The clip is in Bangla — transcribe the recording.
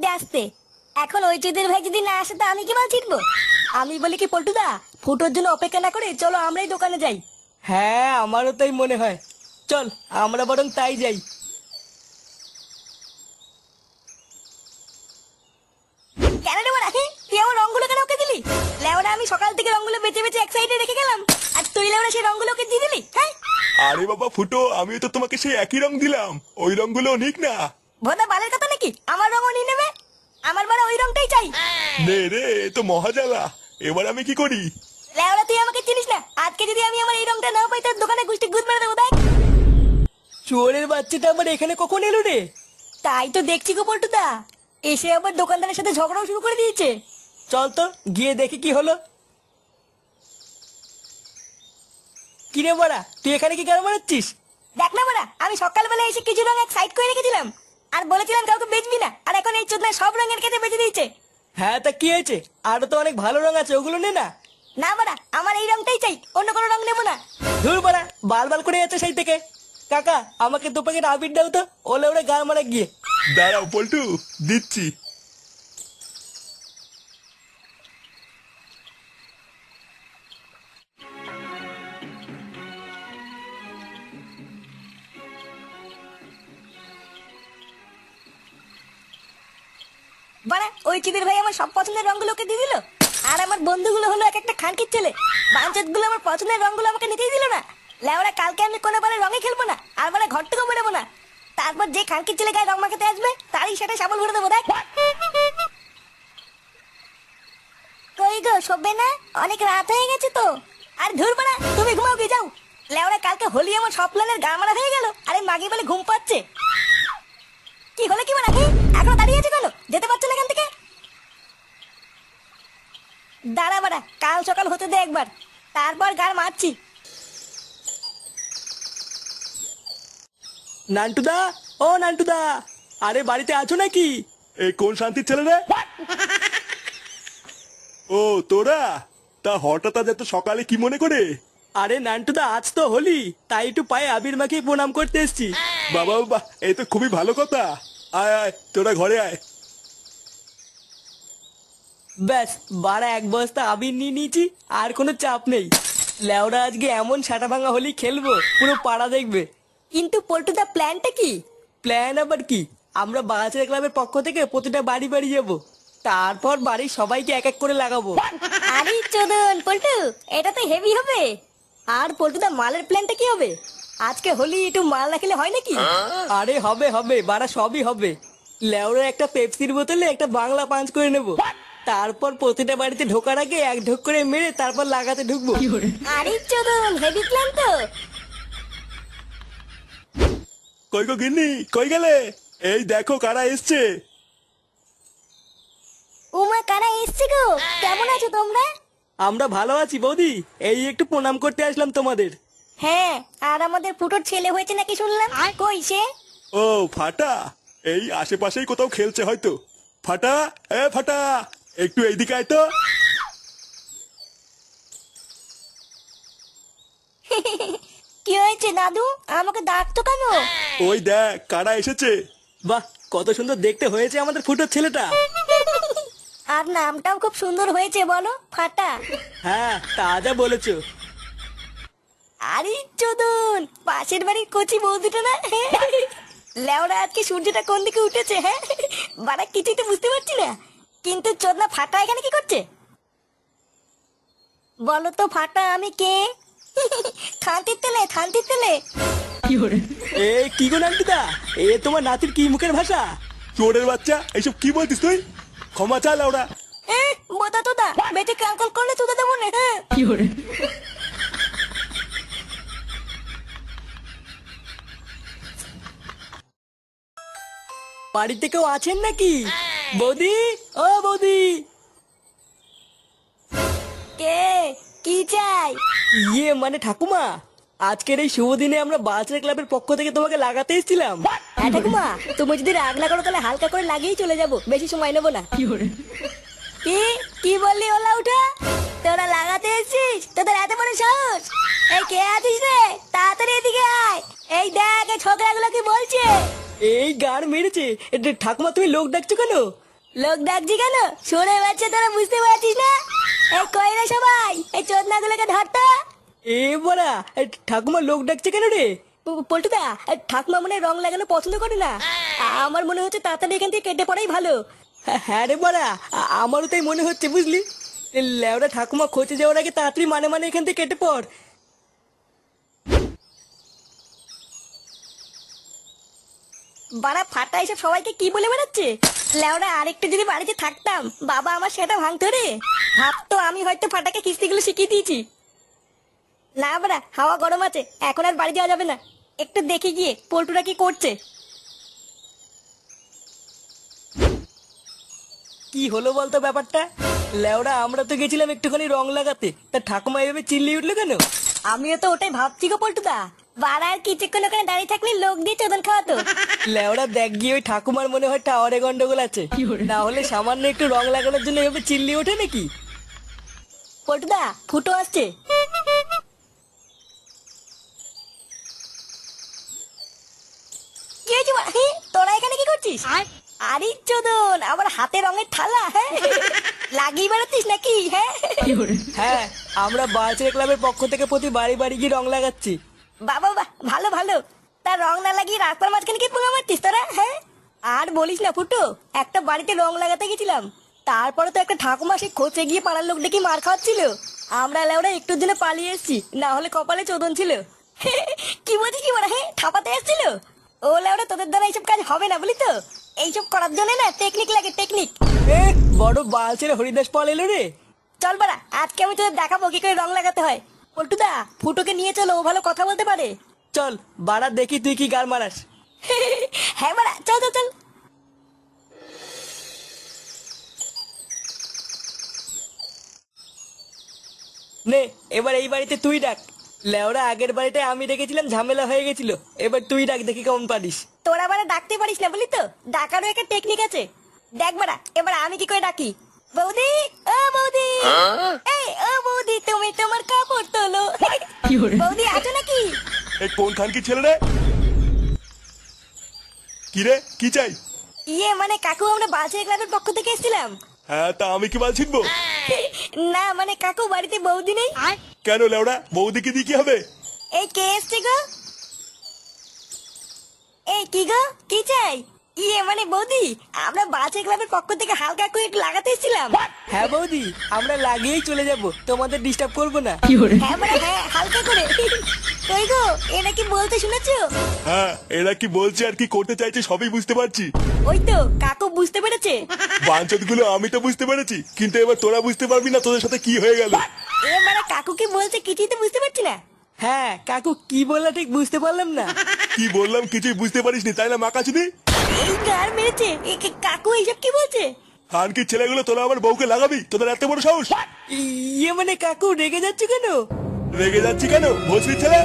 মধ্যে আসতে। এখন ওই চুদির ভাই যদি না আসে তো আমি কি মাল ছিটবো? আমি বলি কি পল্টুদা, ফুটোর জন্য অপেক্ষা না করে চলো আমরাই দোকানে যাই। হ্যাঁ, আমারও তাই মনে হয়। চল আমরা বরং তাই যাই। কেন রে বড়া, তুই আমার রংগুলো কেন ওকে দিলি? লেওরা আমি সকাল থেকে রংগুলো বেঁচে বেঁচে এক সাইডে রেখে গেলাম, আর তুই লেওরা সেই রংগুলো ওকে দিয়ে দিলি? হ্যাঁ আরে বাবা ফুটো, আমিও তো তোমাকে সেই একই রং দিলাম, ওই রংগুলো নিক না। ভোদা বালের কথা নাকি আমার রঙও নিয়ে নেবে? আমার বড় ওই রংটাই চাই। নে রে, এ তো মহাজালা, এবার আমি কি করি? লেওরা তুই আমাকে চিনিস না, আজকে যদি আমি আমার এই রংটা না পাই তোর দোকানে গুষ্টি গুদ মেরে দেবো দেখ। চোরের বাচ্চাটা আবার এখানে কখন এলো রে? তাই তো দেখছি গো পল্টুদা, এসে আবার দোকানদারের সাথে ঝগড়াও শুরু করে দিয়েছে। চল তো গিয়ে দেখি কি হলো। কিরে বড়া, তুই এখানে কি গান মারাচ্ছিস? দেখ না বড়া, আমি সকালবেলা এসে কিছু রং এক সাইড করে রেখেছিলাম, আর বলেছিলাম কাউকে বেচবি না, আর এখন এই চোদনা সব রঙের কেটে বেঁচে দিয়েছে। হ্যাঁ, তা কি হয়েছে? আরো তো অনেক ভালো রং আছে, ওগুলো নে না। না বড়া, আমার এই রংটাই চাই, অন্য কোনো রং নেবো না। ধুর বড়া, বাল বাল করে যাচ্ছে সেই থেকে। কাকা, আমাকে 2 প্যাকেট আবির দাও তো, ওলে ওরে গান মারা গিয়ে। দাঁড়াও পল্টু, দিচ্ছি। বড়া ওই চিদির ভাই আমার সব পছন্দের রংগুলোকে দিয়ে দিল, আর আমার বন্ধুগুলো হলো এক একটা খানকির ছেলে। বাঞ্চত গুলো আমার পছন্দের রংগুলো আমাকে নিতেই দিল না। লেওরা কালকে আমি কোনো বলে রঙে খেলবো না, আর বলে ঘর থেকেও বেরোবো না। তারপর যে খানকির ছেলে গায়ে রং মাখাতে আসবে তারই সেটা সাবল ভরে দেবো দেখ। কই গো শোবে না? অনেক রাত হয়ে গেছে তো। আর ধুর বড়া, তুমি ঘুমাও গিয়ে যাও। লেওরা কালকে হোলি আমার সব প্ল্যানের গা মারা হয়ে গেল, আরে মাগি বলে ঘুম পাচ্ছে। কি হলো কি বড়া, এখনো দাঁড়িয়ে আছে কেন? যেতে পারছো না এখান থেকে? দাঁড়া বাড়া, কাল সকাল হতে দে একবার, তারপর গান মারছি। নান্টুদা, ও নান্টুদা, আরে বাড়িতে আছো নাকি? এই কোন শান্তির ছেলে রে? ও তোরা, তা হঠাৎ আজ এত সকালে কি মনে করে? আরে নান্টুদা, আজ তো হোলি, তাই একটু পায়ে আবির মাখিয়ে প্রণাম করতে এসছি। বাবা বাবা, এই তো খুবই ভালো কথা। আয় আয়, তোরা ঘরে আয়। ব্যাস, বাড়া 1 বস্তা আবির নিয়ে নিয়েছি, আর কোনো চাপ নেই। লেওরা আজকে এমন ছাটা ভাঙা হোলি খেলবো, পুরো পাড়া দেখবে। কিন্তু পল্টুদা প্ল্যানটা কি? প্ল্যান আবার কি? আমরা বাগাছের ক্লাবের পক্ষ থেকে প্রতিটা বাড়ি বাড়ি যাবো, তারপর বাড়ির সবাইকে এক এক করে লাগাবো। আরে চোদন পল্টু, এটা তো হেভি হবে। আর পল্টুদা মালের প্ল্যানটা কি হবে? আজকে হোলি একটু মাল না খেলে হয় নাকি? আরে হবে হবে, বাড়া সবই হবে। লেওরা একটা পেপসির বোতলে একটা বাংলা পাঞ্চ করে নেব, তারপর প্রতিটা বাড়িতে ঢোকার আগে 1 ঢোক করে মেরে তারপর লাগাতে ঢুকবো। আরে চোদন, হেভি প্ল্যান তো। কই গো গিন্নি, কই গেলে? এই দেখো কারা এসছে। উমা, কারা এসছে গো? কেমন আছো তোমরা? আমরা ভালো আছি বৌদি, এই একটু প্রণাম করতে আসলাম তোমাদের। হ্যাঁ, আর আমাদের ফুটোর ছেলে হয়েছে নাকি শুনলাম, কই সে? ও ফাটা, এই আশেপাশেই কোথাও খেলছে হয়তো। ফাটা, এ ফাটা, একটু এইদিকে আয় তো। কি হয়েছে দাদু, আমাকে ডাকতো কেন? ওই দেখ কারা এসেছে। বাহ, কত সুন্দর দেখতে হয়েছে আমাদের ফুটোর ছেলেটা। আর নামটাও খুব সুন্দর হয়েছে, বলো ফাটা। হ্যাঁ, তা যা বলেছো। আরে চোদন, পাশের বাড়ির কচি বৌদিটা না? লেওরা আজকে সূর্যটা কোন দিকে উঠেছে, হ্যাঁ বাড়া কিছুই তো বুঝতে পারছি না। কিন্তু চোদনা ফাটা এখানে কি করছে বলো তো? ফাটা আমি কে? থানতির তেলে, থানতির তেলে। এ কি গো নান্টুদা, এ তোমার নাতির কি মুখের ভাষা? চোরের বাচ্চা, এইসব কি বলতিস তুই? ক্ষমা চা লাউড়া। বোতা তোদা, বেটে কাঙ্কল করলে তোদা দেবো না। হ্যাঁ বাড়িতে কেউ আছেন নাকি? বৌদি, ও বৌদি। কে? কি চাই? ইয়ে মানে ঠাকুমা, আজকের এই শুভ দিনে আমরা বাচ্চার ক্লাবের পক্ষ থেকে তোমাকে লাগাতে এসেছিলাম। হ্যাঁ ঠাকুমা, তুমি যদি রাগ না করো তাহলে হালকা করে লাগিয়েই চলে যাবো, বেশি সময় নেবো না। কি কি বললি ওলা উঠা? তোরা লাগাতে এসেছিস? তোদের এত বড় সাহস? এই কে আছিস রে? তাড়াতাড়ি এদিকে আয়। এই দেখ এই ছোকরাগুলো কি বলছে। এই গান মেরেছে। ঠাকুমা, তুমি লোক ডাকছো কেন? লোক ডাকছি কেন? শুনে বাচ্চা তোরা বুঝতে পারছিস না? এই কই রে সবাই, এই চোদনাগুলোকে ধরতো। এ বড়া, ঠাকুমা লোক ডাকছে কেন রে? পল্টুদা, ঠাকুমা মনে হয় রং লাগানো পছন্দ করে না। আমার মনে হচ্ছে তাড়াতাড়ি এখান থেকে কেটে পড়াই ভালো। হ্যাঁ রে বড়া, আমারও তাই মনে হচ্ছে বুঝলি। লেওরা ঠাকুমা খোঁজে যাওয়ার আগে তাড়াতাড়ি মানে এখান থেকে কেটে পড়। বাড়া ফাটা এসব সবাইকে কি বলে বেড়াচ্ছে? লেওরা আরেকটু যদি বাড়িতে থাকতাম, বাবা আমার সেটা ভাঙতো রে। ভাবতো আমি হয়তো ফাটাকে কিস্তিগুলো শিখিয়ে দিয়েছি। না বাড়া, হাওয়া গরম আছে, এখন আর বাড়ি যাওয়া যাবে না। একটু দেখে গিয়ে পল্টুরা কি করছে। কি হলো বলতো ব্যাপারটা? লেওরা আমরা তো গেছিলাম একটুখানি রং লাগাতে, তা ঠাকুমা এভাবে চিল্লিয়ে উঠলো কেন? আমিও তো ওটাই ভাবছি গো পল্টুদা। বাড়া আর কিছুক্ষণ ওখানে দাঁড়িয়ে থাকলে লোক দিয়ে চোদন খাওয়াতো। লেওরা দেখ গিয়ে ওই ঠাকুমার মনে হয় টাওয়ারে গন্ডগোল আছে, না হলে সামান্য একটু রং লাগানোর জন্য এভাবে চিল্লিয়ে ওঠে নাকি? পল্টুদা, ফুটো আসছে। কি হয়েছে বাড়া? তোরা এখানে কি করছিস? আরে চোদন, আমার হাতে রঙের থালা। হ্যাঁ, লাগিয়ে বেড়াচ্ছিস নাকি? হ্যাঁ হ্যাঁ, আমরা বালচের ক্লাবের পক্ষ থেকে প্রতি বাড়ি বাড়ি গিয়ে রং লাগাচ্ছি। বাবা বাহ, ভালো ভালো। তার রং না লাগিয়ে রাস্তার মাঝখানে কি পোঙা মারছিস তোরা? হ্যাঁ, আর বলিস না ফুটো, একটা বাড়িতে রং লাগাতে গেছিলাম, তারপরে তো একটা ঠাকুমা সে খোঁচে গিয়ে পাড়ার লোক ডেকে মার খাওয়াচ্ছিল। আমরা লেওরা একটুর জন্য পালিয়ে এসেছি, না হলে কপালে চোদন ছিল। কি বলছিস কি বলা? হ্যাঁ, থাপাতে এসেছিল। ও লেওরা, তোদের দ্বারা এইসব কাজ হবে না বলি তো। এইসব করার জন্য না টেকনিক লাগে, টেকনিক। এ বড় বালচের হরিদাস পাল এলো রে। চল বাড়া, আজকে আমি তোদের দেখাবো কি করে রং লাগাতে হয়। পল্টুদা, ফুটোকে নিয়ে চলো, ও ভালো কথা বলতে পারে। চল বাড়া দেখি তুই কি গার মারাস। হ্যাঁ বাড়া, চল চল চল। নে এবার এই বাড়িতে তুই ডাক। লেওরা আগের বাড়িতে আমি ডেকেছিলাম, ঝামেলা হয়ে গেছিল, এবার তুই ডাক দেখি কেমন পারিস। তোরা বাড়া ডাকতে পারিস না বলি তো, ডাকারও একটা টেকনিক আছে। দেখ বাড়া, এবার আমি কি করে ডাকি। বৌদি, ও বৌদি, এই ও বৌদি, তুমি তোমার কাপড় তোলো। বৌদি আছো নাকি? এই কোন খান কি ছেলে রে? কি রে, কি চাই? ইয়ে মানে কাকু, আমরা বালছের ক্লাবের পক্ষ থেকে এসেছিলাম। হ্যাঁ, তা আমি কি বাল ছিটবো? না মানে কাকু, বাড়িতে বৌদি নেই। কেন লেওড়া, বৌদিকে দিয়ে কি হবে? এই কে এসছে গো? এই কি গো, কি চাই? ইয়ে মানে বৌদি, আমরা বালছের ক্লাবের পক্ষ থেকে হালকা করে একটু লাগাতে এসেছিলাম। হ্যাঁ বৌদি, আমরা লাগিয়েই চলে যাব, তোমাদের ডিস্টার্ব করবো না। হ্যাঁ মানে হ্যাঁ, হালকা করে। কই গো, এরা কি বলতে শুনেছো? হ্যাঁ, এরা কি বলছে আর কি করতে চাইছে সবই বুঝতে পারছি। ওই তো কাকু বুঝতে পেরেছে। বাঞ্চত গুলো আমি তো বুঝতে পেরেছি, কিন্তু এবার তোরা বুঝতে পারবি না তোদের সাথে কি হয়ে গেল। এ মানে কাকু কি বলছে কিছুই তো বুঝতে পারছি না। হ্যাঁ কাকু কি বললা ঠিক বুঝতে পারলাম না। কি বললাম কিছুই বুঝতে পারিসনি তাই না মাকাচুদি? এই গার মেরেছে। কাকু এইসব কি বলছে? খানকির ছেলেগুলো তোরা আমার বউকে লাগাবি, তোদের এত বড় সাহস? ইয়ে মানে কাকু রেগে যাচ্ছে কেন? রেগে যাচ্ছি কেন, ভোজরির ছেলে?